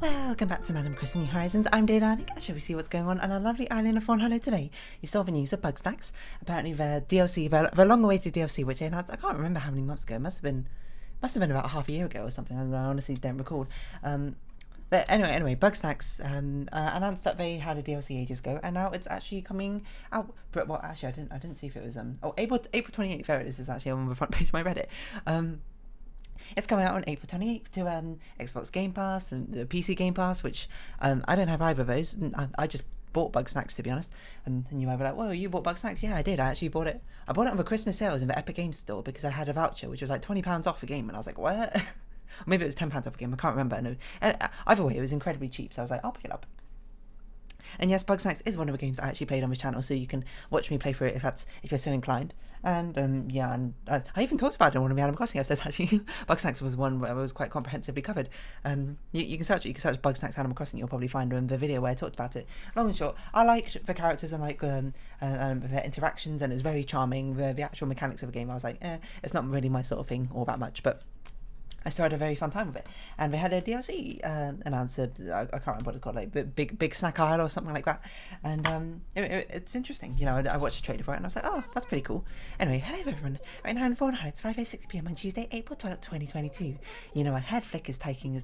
Welcome back to Madam Chris and New Horizons. I'm Day Darling. Shall we see what's going on our lovely island of Fawnhollow today? You saw the news of Bugsnax. Apparently the DLC, the long-awaited DLC, which they announced, I can't remember how many months ago. It must have been about half a year ago or something. I honestly don't recall. But anyway, Bugsnax announced that they had a DLC ages ago, and now it's actually coming out. But well, actually, I didn't see if it was April 28th. There it is. It's actually on the front page of my Reddit. It's coming out on April 28th to Xbox Game Pass and the PC Game Pass, which I don't have either of those. I just bought Bugsnax, to be honest. And you might be like, whoa, you bought Bugsnax? Yeah, I did. I actually bought it. I bought it on the Christmas sales in the Epic Games Store because I had a voucher, which was like £20 off a game. And I was like, what? Maybe it was £10 off a game. I can't remember. No. Either way, it was incredibly cheap. So I was like, I'll pick it up. And yes, Bugsnax is one of the games I actually played on this channel, so you can watch me play through it if you're so inclined. And I even talked about it in one of the Animal Crossing episodes. Actually, Bugsnax was one where it was quite comprehensively covered. You can search Bugsnax Animal Crossing. You'll probably find the video where I talked about it. Long and short, I liked the characters and their interactions, and it was very charming. The actual mechanics of the game, I was like, it's not really my sort of thing all that much, but I still had a very fun time with it. And they had a DLC announced. I can't remember what it's called, like Big Snack Isle or something like that. And it's interesting. You know, I watched the trailer for it and I was like, oh, that's pretty cool. Anyway, hello everyone. Right now in Fawnhallow, it's 5:06 PM on Tuesday, April 12th, 2022. You know, my head flick is taking.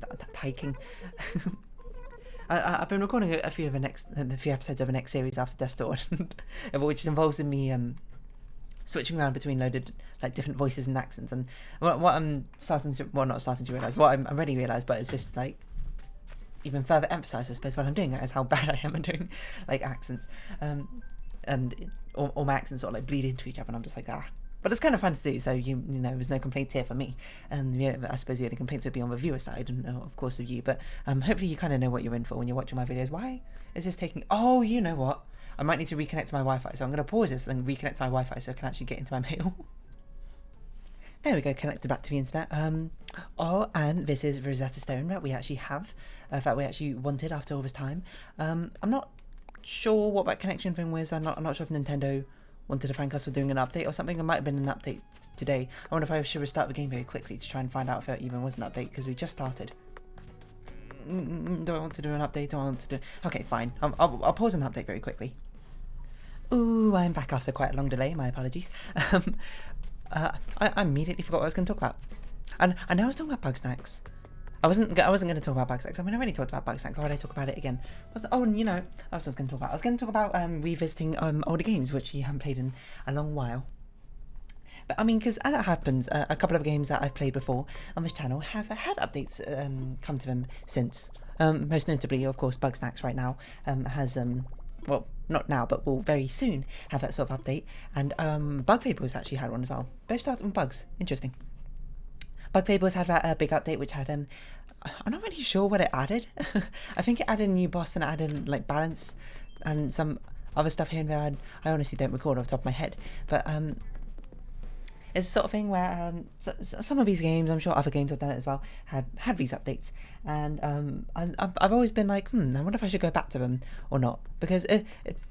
I've been recording a few episodes of the next series after Death's Door, which involves me switching around between loaded different voices and accents, and what I'm not starting to realise, what I'm already realised, but it's just like even further emphasised, I suppose, while I'm doing that, is how bad I am at doing accents, and all my accents sort of bleed into each other, and I'm just like But it's kind of fun to do, so you know, there's no complaints here for me, and I suppose the only complaints would be on the viewer side, and of course of you. But hopefully you kind of know what you're in for when you're watching my videos. Why is this taking? Oh, you know what? I might need to reconnect to my Wi-Fi, so I'm going to pause this and reconnect to my Wi-Fi so I can actually get into my mail. There we go, connected back to the internet. And this is Rosetta Stone that we actually have, that we actually wanted after all this time. I'm not sure what that connection thing was. I'm not sure if Nintendo wanted to thank us for doing an update or something. It might have been an update today. I wonder if I should restart the game very quickly to try and find out if it even was an update, because we just started. Do I want to do an update? Do I want to do... Okay, fine. I'll pause an update very quickly. Ooh, I'm back after quite a long delay. My apologies. I immediately forgot what I was going to talk about. And I know I was talking about Bugsnax. I wasn't going to talk about Bugsnax. I mean, I already talked about Bugsnax. Why would I talk about it again? You know, what else I was going to talk about? I was going to talk about revisiting older games, which you haven't played in a long while. But I mean, because as it happens, a couple of games that I've played before on this channel have had updates come to them since. Most notably, of course, Bugsnax right now has... well, not now, but will very soon have that sort of update. And Bug Fables actually had one as well. Both started with bugs. Interesting. Bug Fables had that big update, which had I'm not really sure what it added. I think it added a new boss and it added balance and some other stuff here and there. I honestly don't recall off the top of my head, but it's the sort of thing where some of these games, I'm sure other games have done it as well, had these updates, and I've always been like, I wonder if I should go back to them or not, because it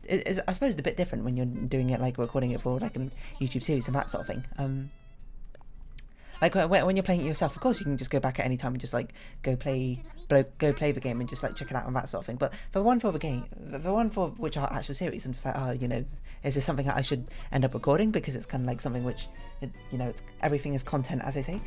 is, I suppose, it's a bit different when you're doing it, recording it for a YouTube series and that sort of thing. When you're playing it yourself, of course you can just go back at any time and just go play the game and just check it out and that sort of thing. But the one for which our actual series, I'm just like, you know, is this something that I should end up recording, because it's kind of something which, you know, it's everything is content, as they say.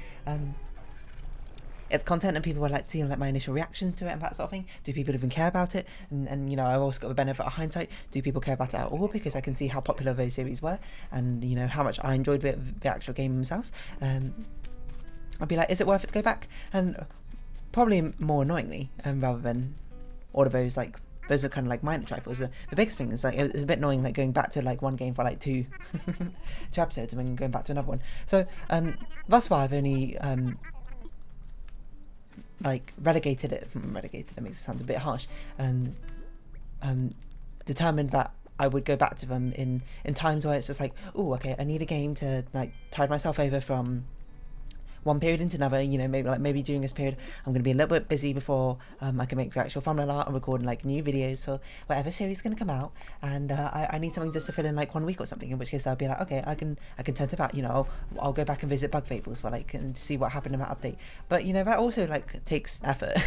It's content, and people would see my initial reactions to it and that sort of thing. Do people even care about it? And you know, I've also got the benefit of hindsight. Do people care about it at all? Because I can see how popular those series were, and you know how much I enjoyed the actual game themselves. I'd be like, is it worth it to go back? And probably more annoyingly, rather than all of those those are kind of minor trifles. The biggest thing is it was a bit annoying going back to one game for two two episodes and then going back to another one. So thus far I've only relegated it makes it sound a bit harsh, determined that I would go back to them in times where it's just oh, okay, I need a game to tide myself over from one period into another, you know, maybe during this period I'm going to be a little bit busy before I can make the actual thumbnail art and record like new videos for whatever series is going to come out, and I need something just to fill in like 1 week or something, in which case I'll be like, okay, I can turn to that, you know, I'll go back and visit Bug Fables for like and to see what happened in that update. But you know, that also like takes effort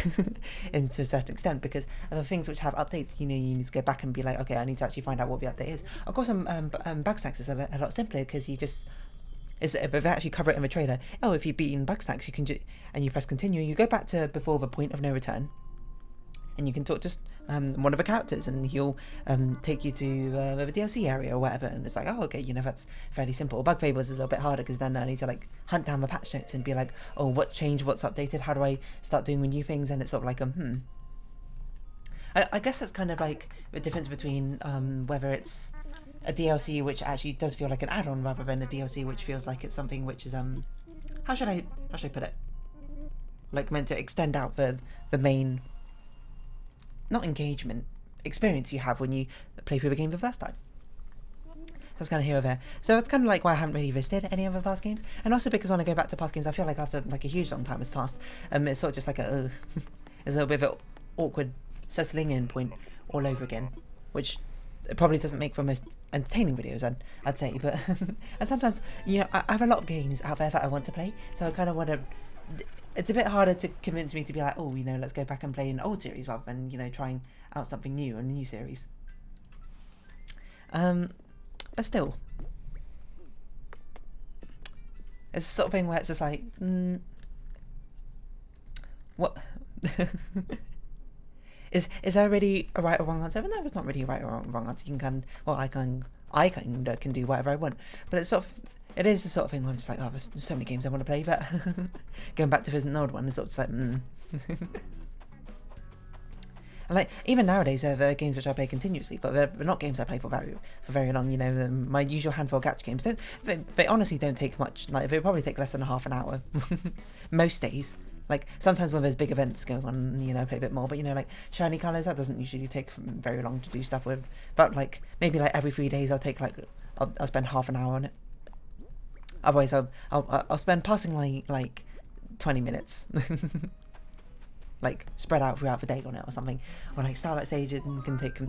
into a certain extent, because the things which have updates, you know, you need to go back and be like, okay, I need to actually find out what the update is. Of course, Bugsnax is a lot simpler, because you just if they actually cover it in the trailer. Oh, if you've beaten Bugsnax, you can and you press continue, you go back to before the point of no return, and you can talk to one of the characters, and he'll take you to the DLC area or whatever, and it's like, oh, okay, you know, that's fairly simple. Bug Fables is a little bit harder, because then I need to like hunt down the patch notes and be like, oh, what changed, what's updated, how do I start doing the new things, and it's sort of like I guess that's kind of like the difference between whether it's a DLC which actually does feel like an add-on, rather than a DLC which feels like it's something which is how should I put it, like meant to extend out the main, not engagement, experience you have when you play through the game the first time. That's kind of here or there. So it's kind of like why I haven't really visited any of the past games, and also because when I go back to past games, I feel like after like a huge long time has passed, it's sort of just like it's a little bit of an awkward settling in point all over again, which it probably doesn't make for most entertaining videos, I'd say, but and sometimes, you know, I have a lot of games out there that I want to play, so I kind of want to, it's a bit harder to convince me to be like, oh, you know, let's go back and play an old series rather than, you know, trying out something new, a new series. But still, it's the sort of thing where it's just like, what? Is there really a right or wrong answer? No, there's not really a right or wrong answer. You can I can do whatever I want. But it's sort of, it is the sort of thing where I'm just like, oh, there's so many games I want to play, but going back to this old one, it's sort of just like, And like, even nowadays, there are games which I play continuously, but they're not games I play for very long. You know, my usual handful of gacha games they honestly don't take much. Like, they probably take less than half an hour most days. Like, sometimes when there's big events going on, you know, I play a bit more, but, you know, like, shiny colours, that doesn't usually take very long to do stuff with. But, like, maybe, like, every 3 days I'll take, like, I'll spend half an hour on it. Otherwise, I'll spend passing, like 20 minutes, like, spread out throughout the day on it or something. Or, like, Starlight Stage can take,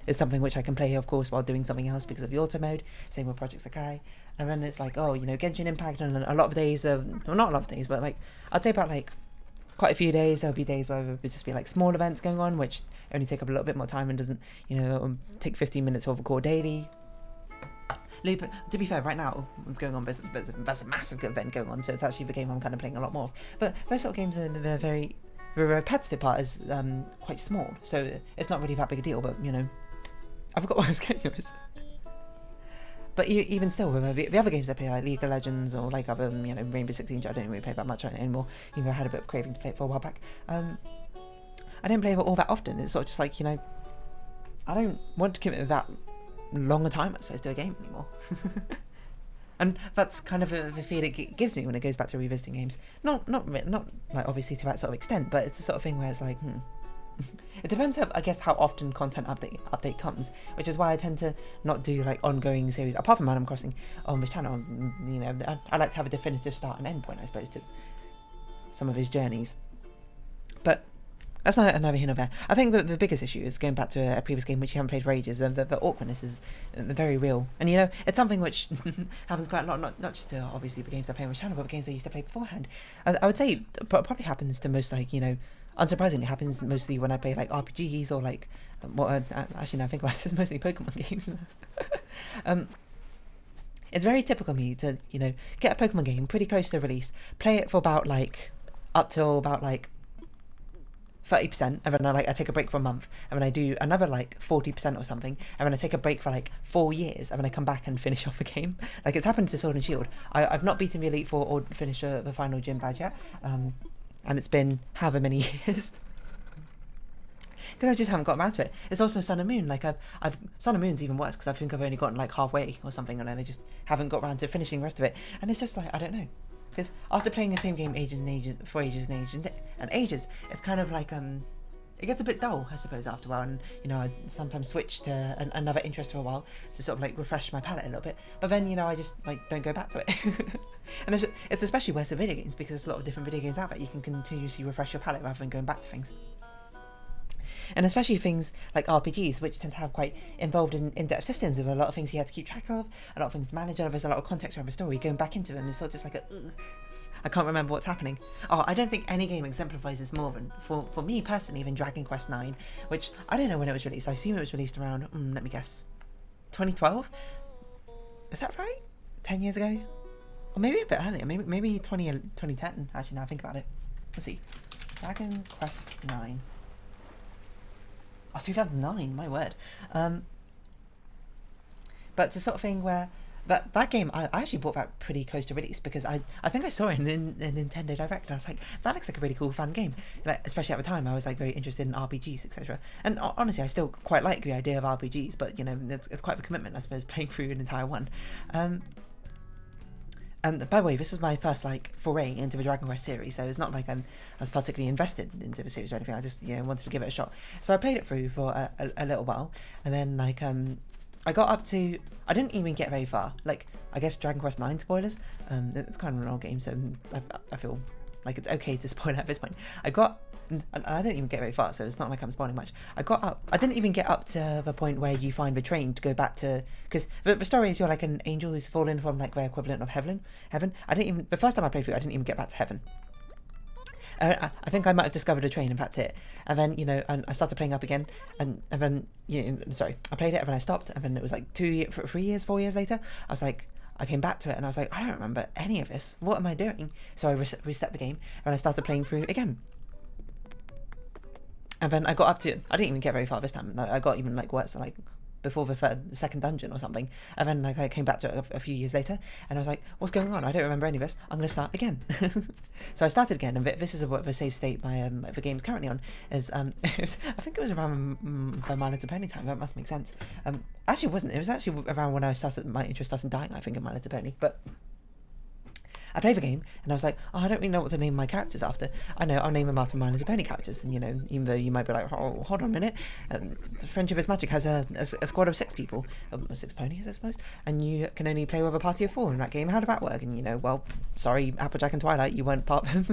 it's something which I can play, of course, while doing something else because of the auto mode. Same with Project Sakai. And then it's like, oh, you know, Genshin Impact, and a lot of days, well, not a lot of days, but like, I'd say about like quite a few days, there'll be days where there would just be like small events going on, which only take up a little bit more time and doesn't, you know, take 15 minutes to record daily. Loop, to be fair, right now, what's going on, there's a massive event going on, so it's actually the game I'm kind of playing a lot more of. But those sort of games, the repetitive part is quite small, so it's not really that big a deal, but, you know, I forgot what I was getting at. But even still, the other games I play, like League of Legends or like other, you know, Rainbow Six Siege, I don't really play that much anymore, even though I had a bit of craving to play it for a while back. I don't play it all that often. It's sort of just like, you know, I don't want to commit that long a time, I suppose, to a game anymore. And that's kind of the feel it gives me when it goes back to revisiting games. Not like obviously to that sort of extent, but it's the sort of thing where it's like, It depends, I guess, how often content update comes, which is why I tend to not do like ongoing series, apart from Animal Crossing on this channel. You know, I like to have a definitive start and end point, I suppose, to some of his journeys. But that's not another here nor there. I think the biggest issue is going back to a previous game which you haven't played for ages, and the awkwardness is very real. And you know, it's something which happens quite a lot, not just to obviously the games I play on my channel, but the games I used to play beforehand. I would say it probably happens to most, like, you know, unsurprisingly, it happens mostly when I play like RPGs or like actually now I think about it, it's mostly Pokemon games. It's very typical of me to, you know, get a Pokemon game pretty close to release, play it for about like up till about like 30%, and then I take a break for a month, and then I do another like 40% or something, and then I take a break for like 4 years, and then I come back and finish off a game. Like, it's happened to Sword and Shield. I've not beaten the Elite Four or finished the final gym badge yet, and it's been however many years. Because I just haven't got around to it. It's also Sun and Moon. Like, I've Sun and Moon's even worse, because I think I've only gotten like halfway or something, and then I just haven't got around to finishing the rest of it. And it's just like, I don't know. Because after playing the same game ages and ages, it's kind of like, it gets a bit dull, I suppose, after a while, and you know, I sometimes switch to another interest for a while to sort of like refresh my palette a little bit. But then, you know, I just like don't go back to it. And it's especially worse with video games, because there's a lot of different video games out there. You can continuously refresh your palette rather than going back to things. And especially things like RPGs, which tend to have quite involved in in-depth systems with a lot of things you have to keep track of, a lot of things to manage, and there's a lot of context around the story. Going back into them is sort of just like a, ugh, I can't remember what's happening. Oh, I don't think any game exemplifies this more than, for me personally, than Dragon Quest IX, which I don't know when it was released. I assume it was released around, let me guess, 2012? Is that right? 10 years ago? Or maybe a bit earlier, maybe 2010, actually, now I think about it. Let's see. Dragon Quest IX. Oh, 2009, my word. But it's the sort of thing where that game, I actually bought that pretty close to release, because I think I saw it in Nintendo Direct, and I was like, that looks like a really cool, fun game. Like, especially at the time, I was like very interested in RPGs, etc. And honestly, I still quite like the idea of RPGs, but you know, it's quite a commitment, I suppose, playing through an entire one. And by the way, this is my first like foray into the Dragon Quest series, so it's not like I was particularly invested into the series or anything. I just, you know, wanted to give it a shot. So I played it through for a little while, and then like I got up to, I didn't even get very far. Like, I guess Dragon Quest IX spoilers. It's kind of an old game, so I feel like it's okay to spoil at this point. And I didn't even get very far, so it's not like I'm spoiling much. I didn't even get up to the point where you find the train to go back to, because the story is you're like an angel who's fallen from like the equivalent of heaven. The first time I played through, I didn't even get back to heaven. I think I might have discovered a train, and that's it. And then, you know, and I started playing up again, and then, you know, sorry, I played it, and then I stopped, and then it was like 4 years later, I came back to it, and I was like, I don't remember any of this. What am I doing? So I reset the game, and I started playing through again. And then I got up to, I didn't even get very far this time. I got even like worse, like before the second dungeon or something. And then like I came back to it a few years later, and I was like, what's going on? I don't remember any of this. I'm going to start again. So I started again, and this is what the save state the game's currently on is. I think it was around the My Little Pony time. That must make sense. Actually, it wasn't. It was actually around when my interest started dying, I think, in My Little Pony. But I played the game, and I was like, oh, I don't really know what to name my characters after. I know, I'll name them after My Little Pony characters. And, you know, even though you might be like, oh, hold on a minute. Friendship is Magic has a squad of 6 people. 6 ponies, I suppose. And you can only play with a party of 4 in that game. How did that work? And, you know, well, sorry, Applejack and Twilight, you weren't part of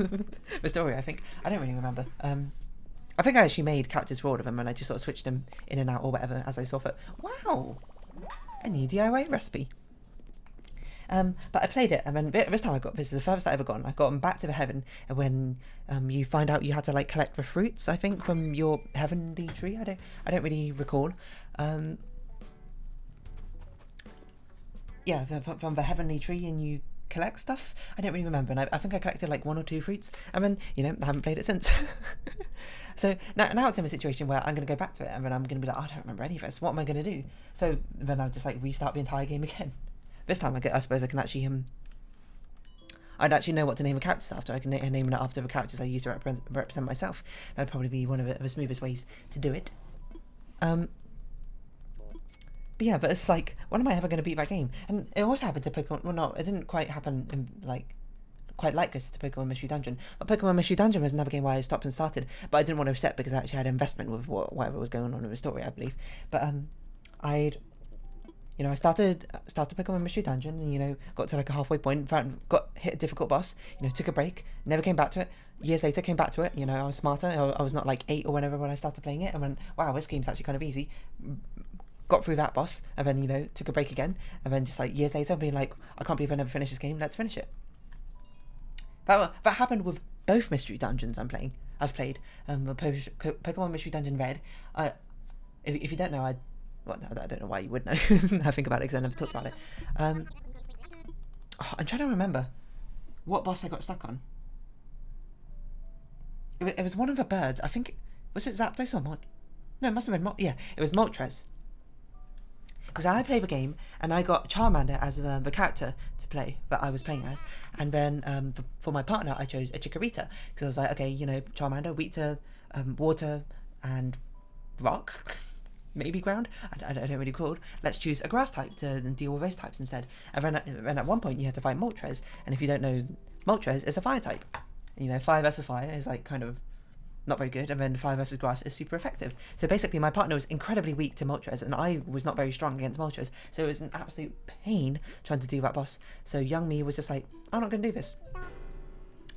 the story, I think. I don't really remember. I think I actually made characters for all of them, and I just sort of switched them in and out or whatever as I saw fit. Wow! A new DIY recipe. But I played it, and then this time this is the furthest I ever gone. I've gotten back to the heaven, and when you find out you had to like collect the fruits, I think, from your heavenly tree. I don't really recall. Yeah, from the heavenly tree, and you collect stuff. I don't really remember, and I think I collected like 1 or 2 fruits, and then, you know, I haven't played it since. So now it's in a situation where I'm going to go back to it, and then I'm going to be like, oh, I don't remember any of this. What am I going to do? So then I'll just like restart the entire game again. This time, I suppose I can actually, I'd actually know what to name the characters after. I can name it after the characters I use to represent myself. That'd probably be one of the smoothest ways to do it. But yeah, but it's like, when am I ever going to beat that game? And it also happened to Pokemon, well, no, it didn't quite happen in, like, quite like this to Pokemon Mystery Dungeon. But Pokemon Mystery Dungeon was another game where I stopped and started, but I didn't want to reset because I actually had investment with whatever was going on in the story, I believe. But I started Pokemon Mystery Dungeon, and, you know, got to like a halfway point, hit a difficult boss, you know, took a break, never came back to it. Years later, came back to it, you know, I was smarter, I was not like 8 or whatever when I started playing it, and went, wow, this game's actually kind of easy. Got through that boss, and then, you know, took a break again, and then just like years later, being like, I can't believe I never finished this game, let's finish it. That happened with both Mystery Dungeons I've played. Pokemon Mystery Dungeon Red. If you don't know, well, I don't know why you would know. I think about it because I never talked about it. I'm trying to remember what boss I got stuck on. It was one of the birds. I think, was it Zapdos or Molt? No, it must have been yeah, it was Moltres. Because I played the game, and I got Charmander as the character to play that I was playing as, and then for my partner I chose a Chikorita, because I was like, okay, you know, Charmander, weak to water and rock. Maybe ground, I don't really recall. Let's choose a grass type to deal with those types instead. And then at one point you had to fight Moltres, and if you don't know, Moltres is a fire type. And, you know, fire versus fire is like kind of not very good, and then fire versus grass is super effective. So basically my partner was incredibly weak to Moltres, and I was not very strong against Moltres, so it was an absolute pain trying to do that boss. So young me was just like, I'm not going to do this.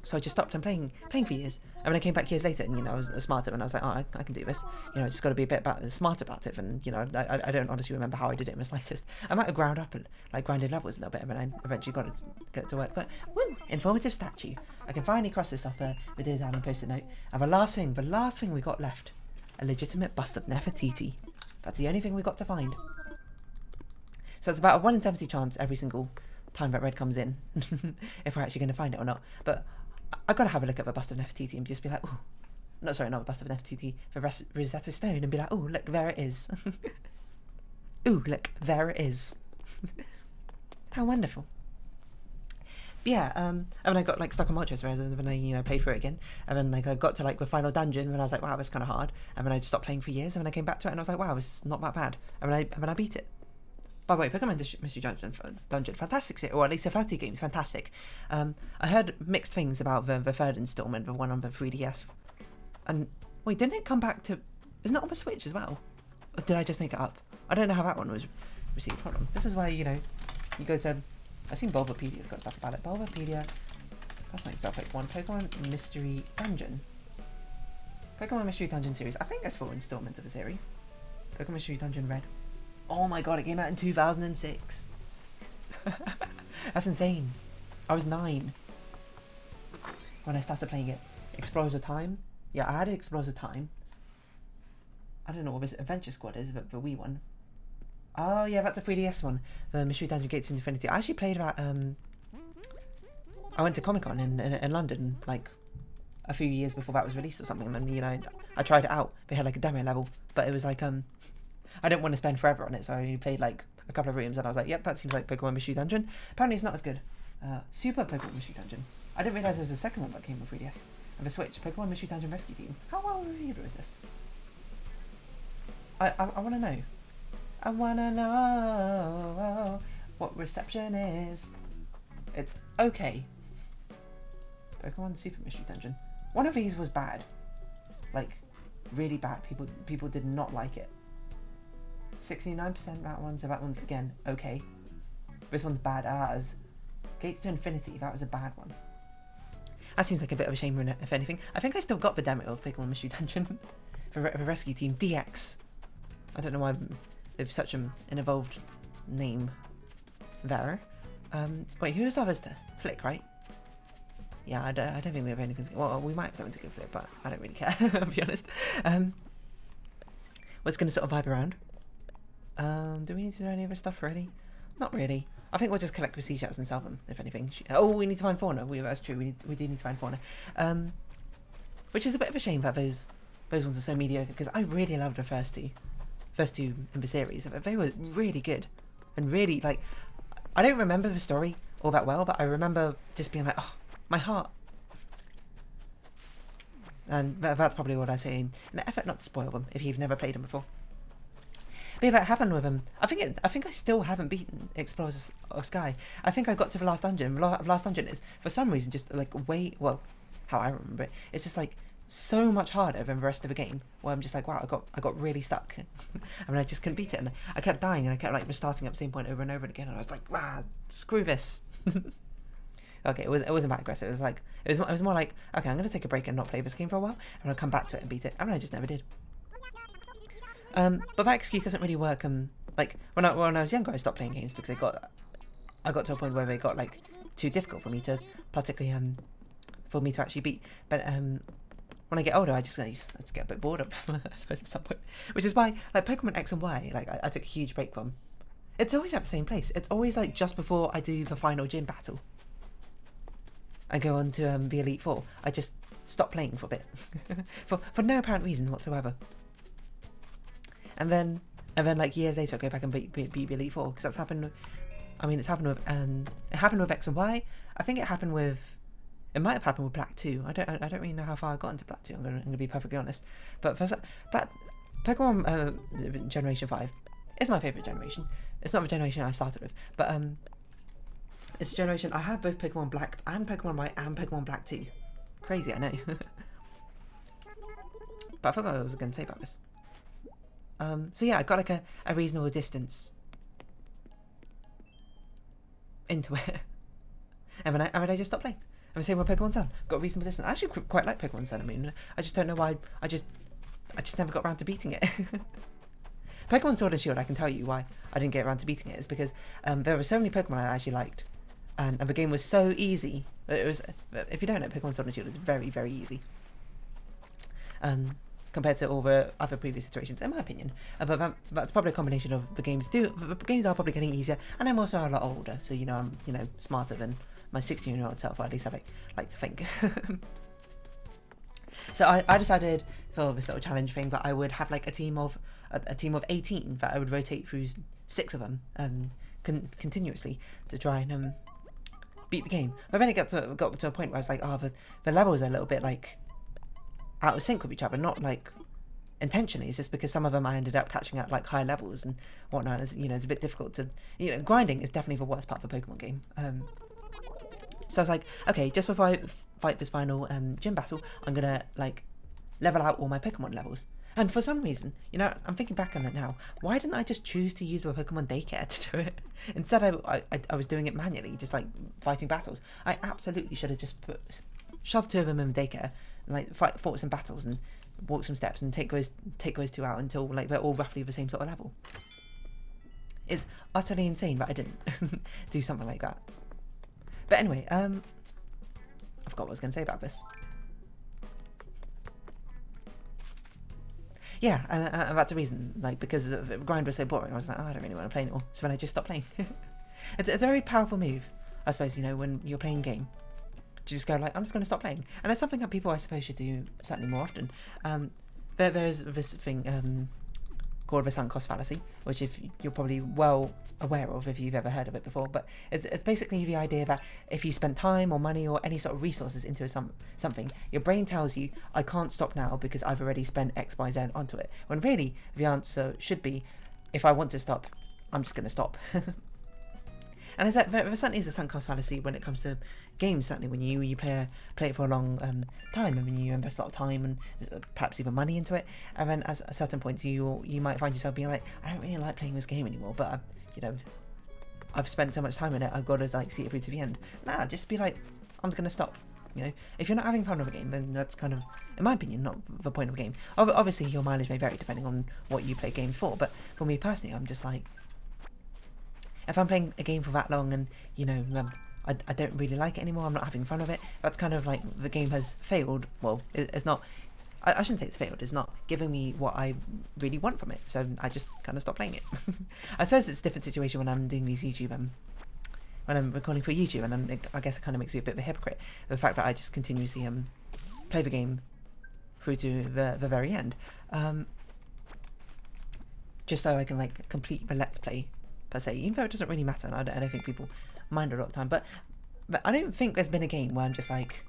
So I just stopped and playing for years. And when I came back years later, and I was smarter, and I was like, oh, I can do this. I just got to be a bit smart about it. And I don't honestly remember how I did it in the slightest. I might have ground up and grinded levels a little bit, and then I eventually got it to work. But woo, informative statue. I can finally cross this off the videodiary and post-it note. And the last thing we got left, a legitimate bust of Nefertiti. That's the only thing we got to find. So it's about a 1 in 70 chance every single time that red comes in, if we're actually going to find it or not. But I gotta have a look at the bust of Nefertiti and just be like, oh, not the bust of Nefertiti, the Rosetta Stone, and be like, oh, look, there it is. Ooh, look, there it is. How wonderful. But yeah, and then I got stuck on Moltres when I played through it again, and then I got to the final dungeon, and I was like, wow, that's kind of hard, and then I stopped playing for years, and then I came back to it, and I was like, wow, it's not that bad, and then I beat it. By the way, Pokemon Mystery Dungeon, fantastic series, or at least the first 2 games, fantastic. I heard mixed things about the third installment, the one on the 3DS. And wait, didn't it come back to? Isn't it on the Switch as well? Or did I just make it up? I don't know how that one was received. Hold on. This is why you go to. I've seen Bulbapedia's got stuff about it. Bulbapedia. That's not spell Pokemon. Pokemon Mystery Dungeon. Pokemon Mystery Dungeon series. I think there's 4 installments of the series. Pokemon Mystery Dungeon Red. Oh my god, it came out in 2006. That's insane. I was 9 when I started playing it. Explorers of Time. Yeah, I had Explorers of Time. I don't know what this Adventure Squad is, but the Wii one. Oh yeah, that's a 3DS one. The Mystery Dungeon Gates of Infinity. I actually played that. I went to Comic-Con in London a few years before that was released or something, and I tried it out. They had a demo level, but it was I didn't want to spend forever on it, so I only played a couple of rooms, and I was like, yep, that seems like Pokemon Mystery Dungeon. Apparently it's not as good. Super Pokemon Mystery Dungeon. I didn't realise there was a second one that came with 3DS. And the Switch, Pokemon Mystery Dungeon Rescue Team. How well reviewed was this? I want to know. I want to know what reception is. It's okay. Pokemon Super Mystery Dungeon. One of these was bad. Really bad. People did not like it. 69% that one, so that one's again okay. This one's bad as Gates to Infinity. That was a bad one. That seems like a bit of a shame, if anything. I think I still got the demo of Pokemon Mystery Dungeon for Rescue Team DX. I don't know why they've such an involved name there. Wait, who is our visitor? Flick, right? Yeah, I don't think we have anything. Well, we might have something to give Flick, but I don't really care. I'll be honest. We're just gonna sort of vibe around. Do we need to do any of this stuff really? Not really. I think we'll just collect the seashells and sell them, if anything. Oh, we need to find fauna. That's true. We do need to find fauna. Which is a bit of a shame that those ones are so mediocre, because I really loved the first two in the series. They were really good, and really I don't remember the story all that well, but I remember just being like, oh, my heart. And that's probably what I say in an effort not to spoil them if you've never played them before. But yeah, that happened with him. I think I still haven't beaten Explorers of Sky. I think I got to the last dungeon. The last dungeon is, for some reason, just how I remember it, it's just so much harder than the rest of the game. Where I'm just like, wow, I got really stuck. I mean, I just couldn't beat it, and I kept dying, and I kept restarting at the same point over and over again. And I was like, wow, screw this. Okay, it wasn't that aggressive. It was more like, okay, I'm gonna take a break and not play this game for a while, and I'll come back to it and beat it. I mean, I just never did. But that excuse doesn't really work. When I was younger, I stopped playing games because I got to a point where they got too difficult for me to particularly for me to actually beat. But when I get older, I just get a bit bored of them, I suppose, at some point. Which is why Pokemon X and Y, I took a huge break from. It's always at the same place. It's always just before I do the final gym battle. I go on to the Elite Four. I just stop playing for a bit for no apparent reason whatsoever. And then years later, I go back and beat the Elite Four, because that's happened. I mean, it happened with X and Y. I think it happened with. It might have happened with Black 2. I don't really know how far I got into Black 2. I'm going to be perfectly honest. But for Pokemon Generation 5 is my favourite generation. It's not the generation I started with, but it's a generation. I have both Pokemon Black and Pokemon White and Pokemon Black 2. Crazy, I know. But I forgot what I was going to say about this. So yeah, I got like a reasonable distance into it. and then I just stopped playing. I'm the same with Pokemon Sun. Got a reasonable distance. I actually quite like Pokemon Sun. I mean, I just don't know why. I just never got around to beating it. Pokemon Sword and Shield, I can tell you why I didn't get around to beating it. It's because there were so many Pokemon I actually liked, and the game was so easy. It was, if you don't know, Pokemon Sword and Shield is very, very easy. Compared to all the other previous iterations, in my opinion. But that's probably a combination of the games are probably getting easier, and I'm also a lot older, so I'm smarter than my 16-year-old self, or at least I like to think. So I decided for this little challenge thing that I would have like a team of 18 that I would rotate through 6 of them continuously to try and beat the game. But then it got to a point where I was like, oh, the levels are a little bit like out of sync with each other, not like intentionally. It's just because some of them I ended up catching at like high levels and whatnot. It's a bit difficult to grinding is definitely the worst part of a Pokemon game. So I was like, okay, just before I fight this final gym battle, I'm gonna like level out all my Pokemon levels. And for some reason, I'm thinking back on it now, why didn't I just choose to use the Pokemon Daycare to do it? Instead, I was doing it manually, just like fighting battles. I absolutely should have just shoved 2 of them in Daycare and like fought some battles and walk some steps and take those 2 out until like they're all roughly the same sort of level. It's utterly insane that I didn't do something like that. But anyway, I forgot what I was going to say about this. Yeah, and that's the reason, like, because the grind was so boring, I was like, oh, I don't really want to play anymore, so then I just stopped playing. It's a very powerful move, I suppose, when you're playing a game, to just go like, I'm just going to stop playing. And it's something that people, I suppose, should do certainly more often. There's this thing called the sunk cost fallacy, which if you're probably well aware of if you've ever heard of it before, but it's basically the idea that if you spend time or money or any sort of resources into something, your brain tells you, I can't stop now because I've already spent X, Y, Z onto it, when really the answer should be, if I want to stop, I'm just going to stop. And there certainly is a sunk cost fallacy when it comes to games, certainly when you play it for a long time, and when you invest a lot of time and perhaps even money into it, and then at certain points you might find yourself being like, I don't really like playing this game anymore, but I've spent so much time in it, I've got to like see it through to the end. Nah, just be like, I'm just going to stop. If you're not having fun with a game, then that's kind of, in my opinion, not the point of a game. Obviously your mileage may vary depending on what you play games for, but for me personally, I'm just like, if I'm playing a game for that long and, I don't really like it anymore, I'm not having fun with it, that's kind of like the game has failed. Well, it's not, I shouldn't say it's failed, it's not giving me what I really want from it, so I just kind of stop playing it. I suppose it's a different situation when I'm doing these YouTube, when I'm recording for YouTube, and I guess it kind of makes me a bit of a hypocrite, the fact that I just continuously play the game through to the very end, just so I can like complete the Let's Play per se, even though it doesn't really matter, and I don't think people mind a lot of time, but I don't think there's been a game where I'm just like,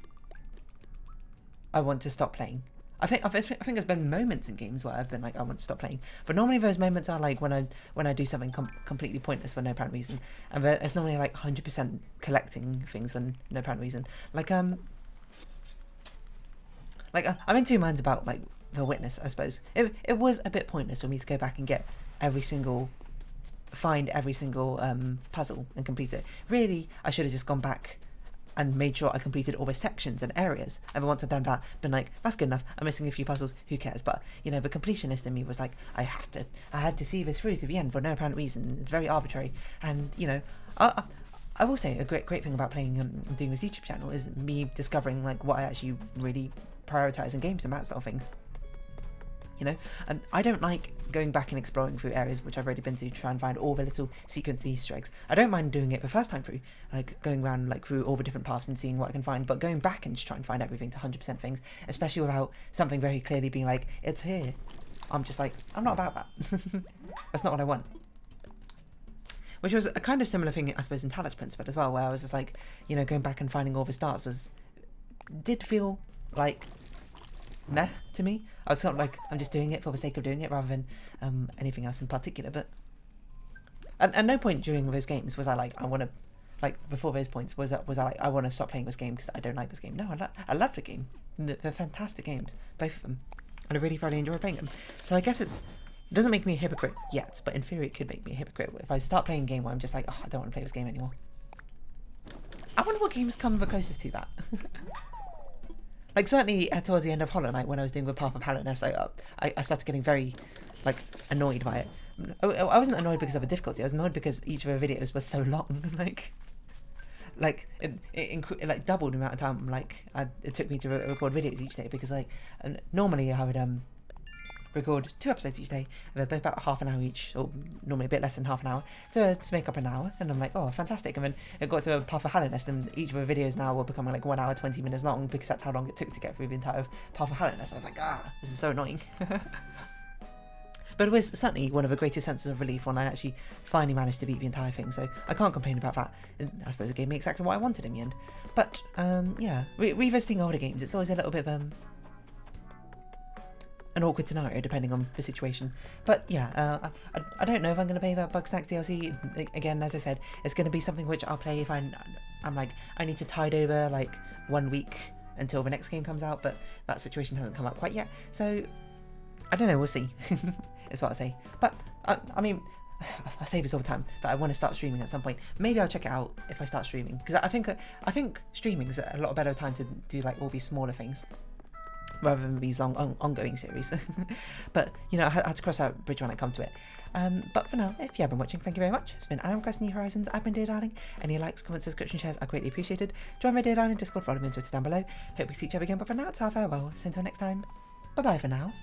I want to stop playing. I think there's been moments in games where I've been like, I want to stop playing, but normally those moments are like when I do something completely pointless for no apparent reason, and it's normally like 100% collecting things for no apparent reason. Like I'm in 2 minds about like The Witness. I suppose it was a bit pointless for me to go back and find every single puzzle and complete it. Really, I should have just gone back and made sure I completed all the sections and areas. And once I'd done that, been like, that's good enough, I'm missing a few puzzles, who cares? But, the completionist in me was like, I had to see this through to the end for no apparent reason. It's very arbitrary. And, I will say a great thing about playing and doing this YouTube channel is me discovering like what I actually really prioritize in games and that sort of things. And I don't like going back and exploring through areas which I've already been to try and find all the little sequence Easter eggs. I don't mind doing it the first time through, like going around like through all the different paths and seeing what I can find, but going back and just trying to find everything to 100% things, especially without something very clearly being like, it's here. I'm just like, I'm not about that. That's not what I want. Which was a kind of similar thing, I suppose, in Talos Principle as well, where I was just like, going back and finding all the stars did feel like meh to me. I was sort of like, I'm just doing it for the sake of doing it rather than anything else in particular. But at no point during those games was I like, I want to, like before those points was I like, I want to stop playing this game because I don't like this game. No, I love the game. They're fantastic games, both of them. and I really thoroughly enjoy playing them. So I guess it doesn't make me a hypocrite yet, but in theory it could make me a hypocrite if I start playing a game where I'm just like, oh, I don't want to play this game anymore. I wonder what games come the closest to that. Like, certainly towards the end of Hollow Knight, when I was doing the Path of Hallowness, I started getting very, like, annoyed by it. I wasn't annoyed because of the difficulty, I was annoyed because each of the videos was so long, like it doubled the amount of time, like, it took me to record videos each day, because, like, normally I would, record 2 episodes each day, and they're both about half an hour each, or normally a bit less than half an hour, to make up an hour, and I'm like, oh, fantastic. And then it got to a Path of Hallowness, and each of the videos now will become like 1 hour 20 minutes long, because that's how long it took to get through the entire Path of Hallowness. I was like, this is so annoying. But it was certainly one of the greatest senses of relief when I actually finally managed to beat the entire thing, so I can't complain about that. I suppose it gave me exactly what I wanted in the end. But, yeah, revisiting older games, it's always a little bit of, an awkward scenario depending on the situation. But yeah, I don't know if I'm going to play that Bugsnax DLC. Again, as I said, it's going to be something which I'll play if I'm like, I need to tide over like 1 week until the next game comes out, but that situation hasn't come up quite yet, so I don't know, we'll see. Is what I say. But I mean, I say this all the time, but I want to start streaming at some point. Maybe I'll check it out if I start streaming, because I think streaming is a lot better time to do like all these smaller things, rather than these long ongoing series. But, you know, I had to cross that bridge when I come to it. But for now, if you have been watching, thank you very much. It's been Adam Crest, New Horizons. I've been Dear Darling. Any likes, comments, subscription, shares are greatly appreciated. Join my Dear Darling Discord, follow me on Twitter down below. Hope we see each other again, but for now, it's our farewell. So until next time, bye-bye for now.